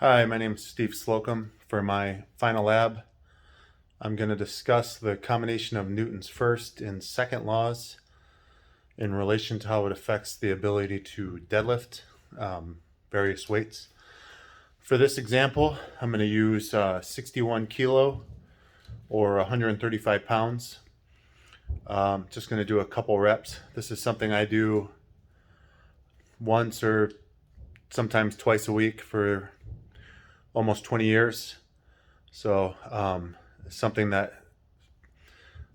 Hi, my name is Steve Slocum. For my final lab, I'm going to discuss the combination of Newton's first and second laws in relation to how it affects the ability to deadlift various weights. For this example, I'm going to use 61 kilo or 135 pounds. Just going to do a couple reps. This is something I do once or sometimes twice a week for almost 20 years. So something that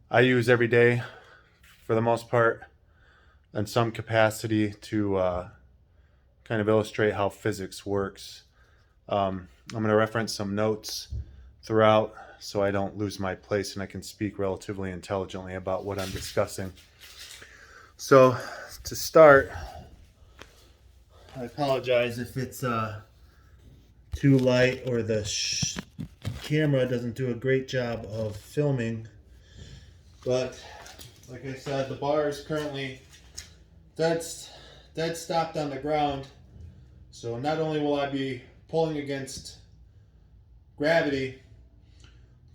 I use every day for the most part in some capacity to kind of illustrate how physics works. I'm going to reference some notes throughout so I don't lose my place and I can speak relatively intelligently about what I'm discussing. So to start, I apologize if it's too light or the camera doesn't do a great job of filming, but like I said, the bar is currently dead stopped on the ground. So not only will I be pulling against gravity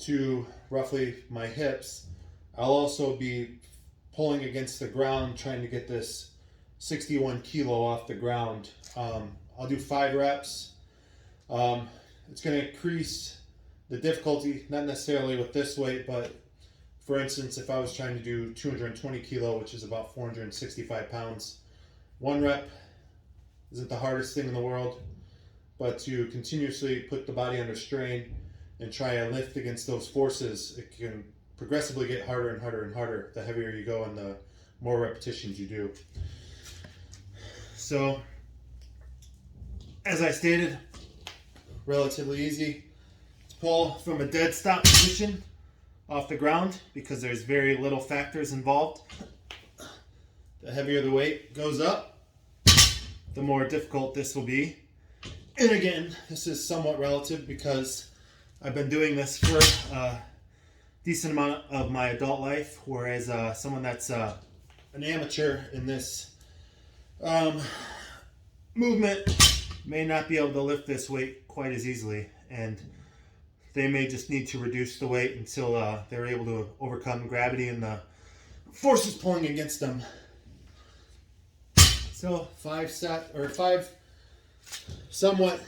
to roughly my hips, I'll also be pulling against the ground trying to get this 61 kilo off the ground. I'll do 5 reps. It's going to increase the difficulty, not necessarily with this weight, but for instance, if I was trying to do 220 kilo, which is about 465 pounds, 1 rep isn't the hardest thing in the world, but to continuously put the body under strain and try and lift against those forces, it can progressively get harder and harder and harder the heavier you go and the more repetitions you do. So, as I stated, relatively easy to pull from a dead stop position off the ground because there's very little factors involved. The heavier the weight goes up, the more difficult this will be. And again, this is somewhat relative because I've been doing this for a decent amount of my adult life, whereas someone that's an amateur in this movement may not be able to lift this weight quite as easily, and they may just need to reduce the weight until they're able to overcome gravity and the forces pulling against them. So 5 somewhat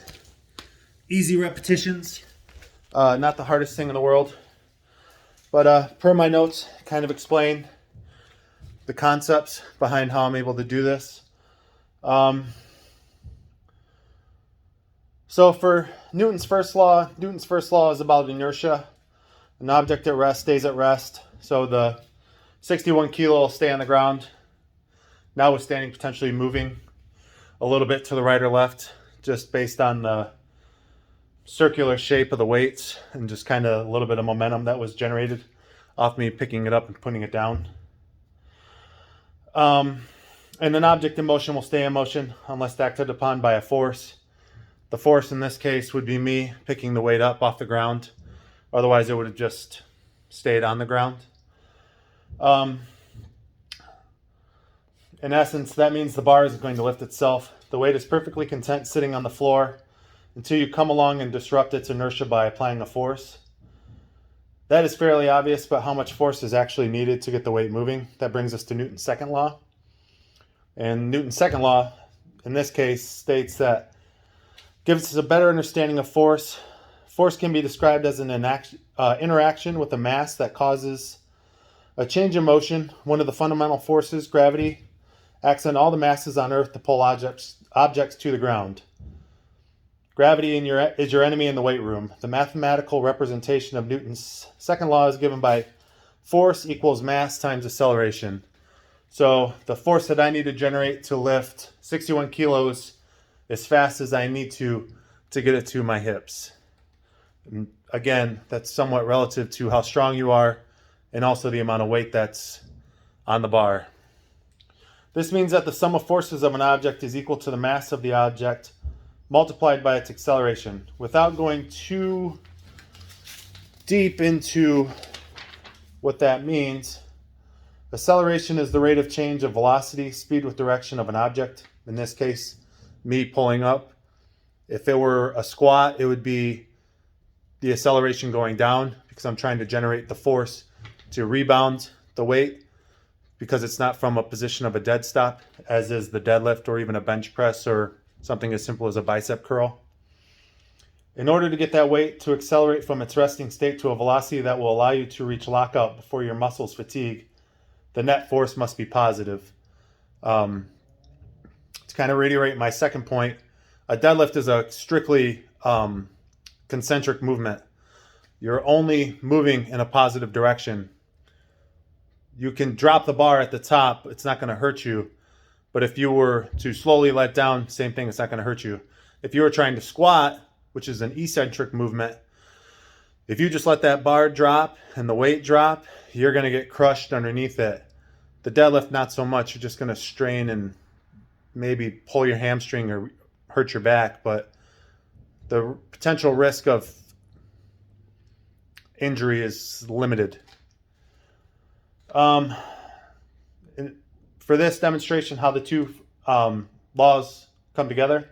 easy repetitions. Not the hardest thing in the world, but per my notes, kind of explain the concepts behind how I'm able to do this. So for Newton's first law is about inertia. An object at rest stays at rest. So the 61 kilo will stay on the ground, notwithstanding potentially moving a little bit to the right or left, just based on the circular shape of the weights and just kind of a little bit of momentum that was generated off me picking it up and putting it down. And an object in motion will stay in motion unless acted upon by a force. The force in this case would be me picking the weight up off the ground. Otherwise, it would have just stayed on the ground. In essence, that means the bar is going to lift itself. The weight is perfectly content sitting on the floor until you come along and disrupt its inertia by applying a force. That is fairly obvious, but how much force is actually needed to get the weight moving? That brings us to Newton's second law. And Newton's second law, in this case, states that gives us a better understanding of force. Force can be described as an interaction with a mass that causes a change in motion. One of the fundamental forces, gravity, acts on all the masses on Earth to pull objects to the ground. Gravity is your enemy in the weight room. The mathematical representation of Newton's second law is given by force equals mass times acceleration. So the force that I need to generate to lift 61 kilos as fast as I need to get it to my hips. And again, that's somewhat relative to how strong you are and also the amount of weight that's on the bar. This means that the sum of forces of an object is equal to the mass of the object multiplied by its acceleration. Without going too deep into what that means, acceleration is the rate of change of velocity, speed with direction of an object. In this case, me pulling up. If it were a squat, it would be the acceleration going down because I'm trying to generate the force to rebound the weight because it's not from a position of a dead stop, as is the deadlift or even a bench press or something as simple as a bicep curl. In order to get that weight to accelerate from its resting state to a velocity that will allow you to reach lockout before your muscles fatigue, the net force must be positive. To kind of reiterate my second point, a deadlift is a strictly concentric movement. You're only moving in a positive direction. You can drop the bar at the top, it's not going to hurt you. But if you were to slowly let down, same thing, it's not going to hurt you. If you were trying to squat, which is an eccentric movement, if you just let that bar drop and the weight drop, you're going to get crushed underneath it. The deadlift, not so much. You're just going to strain and maybe pull your hamstring or hurt your back, but the potential risk of injury is limited. For this demonstration, how the two laws come together.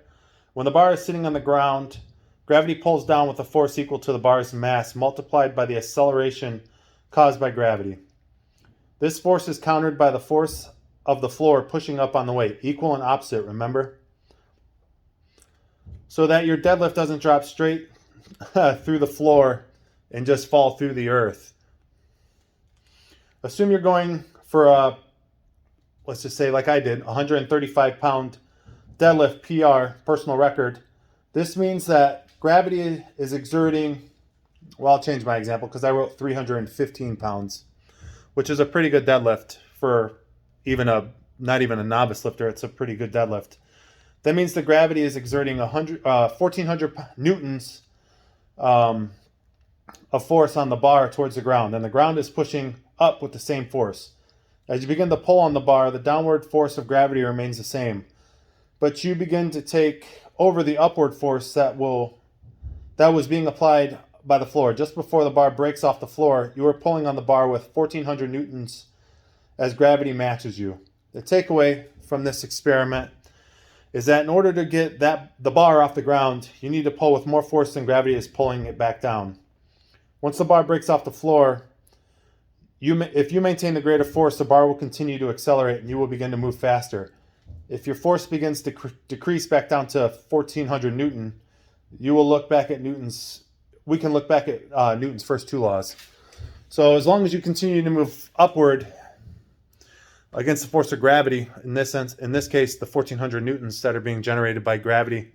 When the bar is sitting on the ground, gravity pulls down with a force equal to the bar's mass multiplied by the acceleration caused by gravity. This force is countered by the force of the floor pushing up on the weight. Equal and opposite, remember? So that your deadlift doesn't drop straight through the floor and just fall through the earth. Assume you're going for a, let's just say like I did, 135-pound deadlift PR, personal record. This means that gravity is exerting, well, I'll change my example because I wrote 315 pounds, which is a pretty good deadlift for even not even a novice lifter. It's a pretty good deadlift. That means the gravity is exerting 1,400 newtons of force on the bar towards the ground, and the ground is pushing up with the same force. As you begin to pull on the bar, the downward force of gravity remains the same, but you begin to take over the upward force that was being applied by the floor. Just before the bar breaks off the floor, you are pulling on the bar with 1,400 newtons as gravity matches you. The takeaway from this experiment is that in order to get the bar off the ground, you need to pull with more force than gravity is pulling it back down. Once the bar breaks off the floor, if you maintain the greater force, the bar will continue to accelerate and you will begin to move faster. If your force begins to decrease back down to 1,400 Newton, we can look back at Newton's first two laws. So as long as you continue to move upward against the force of gravity, in this case, the 1,400 Newtons that are being generated by gravity,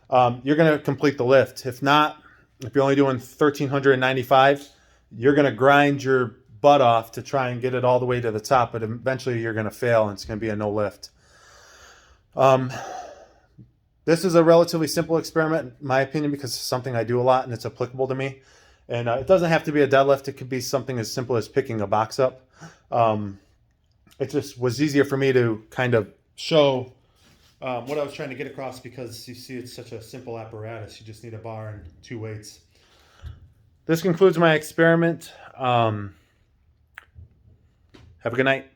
you're going to complete the lift. If not, if you're only doing 1,395, you're going to grind your butt off to try and get it all the way to the top, but eventually you're going to fail and it's going to be a no lift. This is a relatively simple experiment, in my opinion, because it's something I do a lot and it's applicable to me. And it doesn't have to be a deadlift. It could be something as simple as picking a box up. It just was easier for me to kind of show what I was trying to get across, because you see it's such a simple apparatus. You just need a bar and two weights. This concludes my experiment. Have a good night.